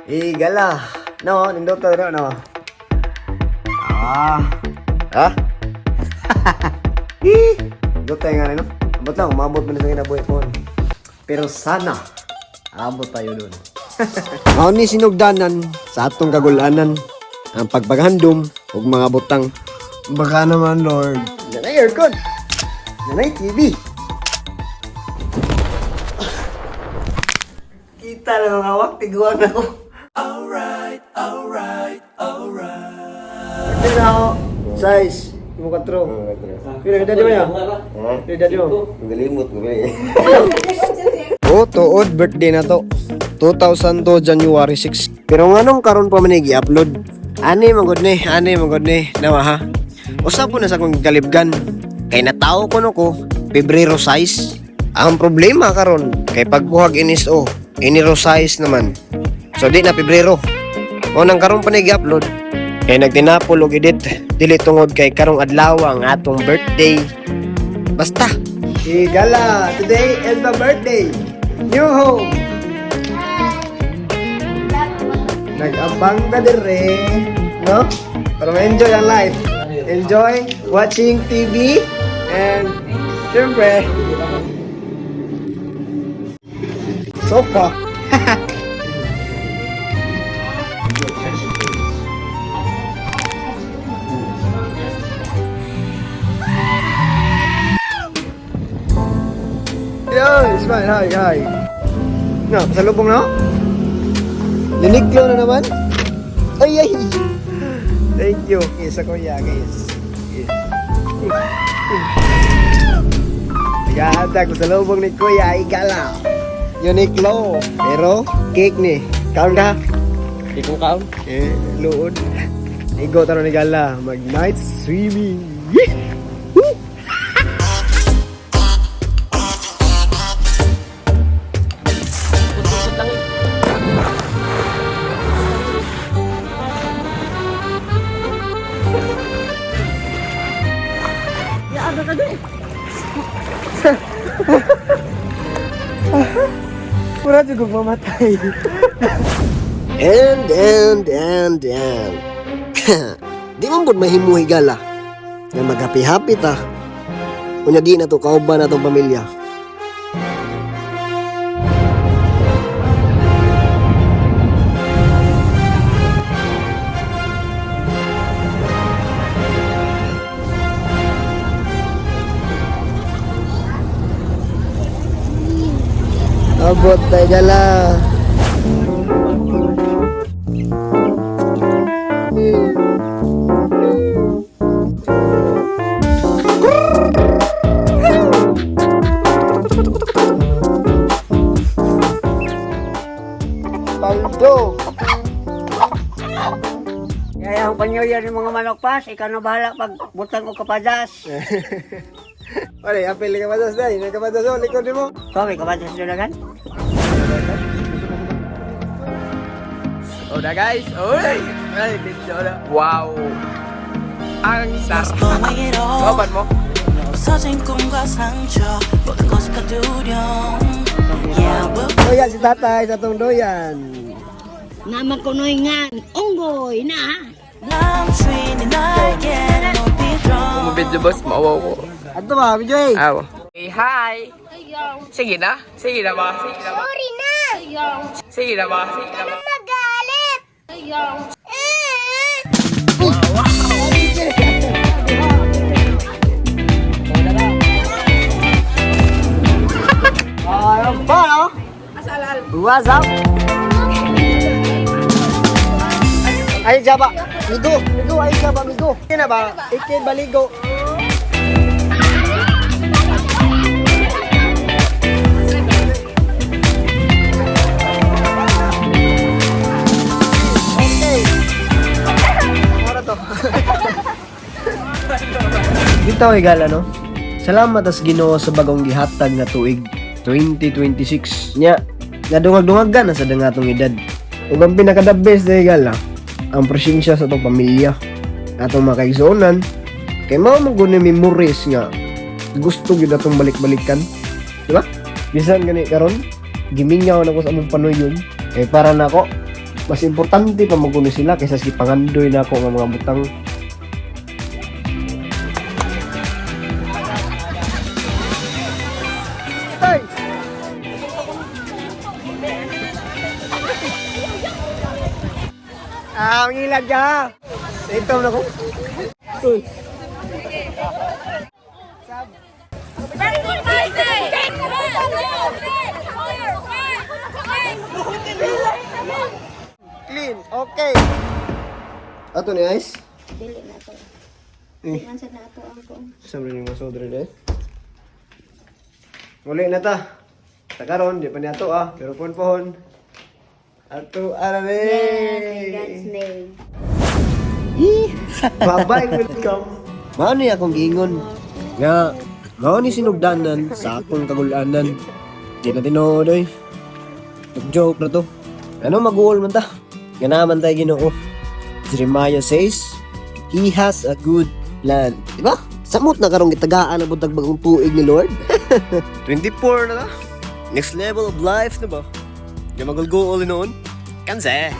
Igala. No, nindot to no. Ah. Ha? Nindot tayo nga no. Abot lang, umabot mo na sa kinabuhi po. Pero sana, abot tayo dun. Mao ni sinugdanan sa atong kagulanan ang pagpaghandom ug mga butang. Baka naman, Lord. Nanay aircon. Nanay TV. Kita lang ang hawak, tiguan ako. Alright. Ito na ako. Size. Yung 4. Pila ka dati mo yan? Pila dati mo? Galimot ko ba eh. Oh, tuod birthday na to. 2002 January 6. Pero nganong karon pa man i-upload? Ani magod ni, nawa ha. Usa po na sa kong kalibgan. Kay natao ko no ko Pebrero size. Ang problema karon kay pagbuhag inis iniro size naman. So di na Pebrero. O nang karon pa i-upload. Kay nagtinapol og edit dili tungod kay karong adlaw ang atong birthday. Basta. Igala, today is my birthday. New home. Nag-abang ka dire, no? Para ma-enjoy ang life. Enjoy watching TV and syempre sofa. Yo, it's fine. Hi. No, pasalubong na? Uniqlo na naman? Ay! Thank you. Isa kuya, guys. Yes. Gata ko sa lubong ni Kuya Igala. Uniqlo. Pero, cake ni. Kaon ka? Di ko kaon. Luod. Igo taro ni Gala. Mag-night swimming. Pura juga mamatay. And. Di man pud mahimuhi Gala. Nga mag-happy-happy ta. Unya di na to kauban na tong pamilya. Abot tayo Gala. Paldo. Kaya ang panyoya ng mga manok pas, ikaw na bahala pag butang o kapadas. Wala, apel ka padas dahil. May kapadas o, likod mo. Okay, kapadas dulagan? Udah guys. Uy. Ay, video na. Wow. Ang sarap. Sobat mo? 서진 꿈과 상처 모든 것이 가두려 Yeah, we'll Doyan si tatay sa tong doyan. Naman ko noingan, unggoy na. 멈추는 나에게 높이 들어 Video boss, maawaw ko. Ato ba, video eh. Aw. Hey, hi. Sige na ba? Sorry na. Sige na ba? Magalit. Ano ba, no? What's up? Ay, Jaba. Migo. Ay, Jaba, migo. Kina ba? Ikin baligo. Okay. Ano to? Dito ay Gala, no? Salamat as Ginoo sa bagong gihatag nga tuig 2026 nya. Nadungag-dungagan na sa dangatong edad. Ug ang pinaka the best day Gala, ang presensya sa atong pamilya, atong mga kaigsuonan, kay mao man gud memories nga gusto gyud atong balik-balikan, di ba? Bisan gani karon, gimingaw na ko sa among panuyon, kay para nako Mas importante pa maguno sila kaysa sa pangandoy na ako ng mga butang. Ang ilan ka! Ito na ko. Uy. Clean, okay. Ato ni Ice? Dili na to. Eh, Man sa nato ang ko. sabi ni mga sodre deh. Muli na ta. Takaron, di pa ni ato pero pohon. Ato, arabe. Yes, in God's name. Bye-bye, welcome. Mao ni akong giingon nga mao ni sinugdanan sa akong kagulanan. Di na tinuod oy. Joke na to. Ano mag-uol man ta? Nga naman tayo Ginoo. Jeremiah says, He has a good plan. Diba? Samot na karong gitagaan na butag bagong tuig ni Lord. 24 na ta. Next level of life na ba? Nga magulgo all in on. Kanse.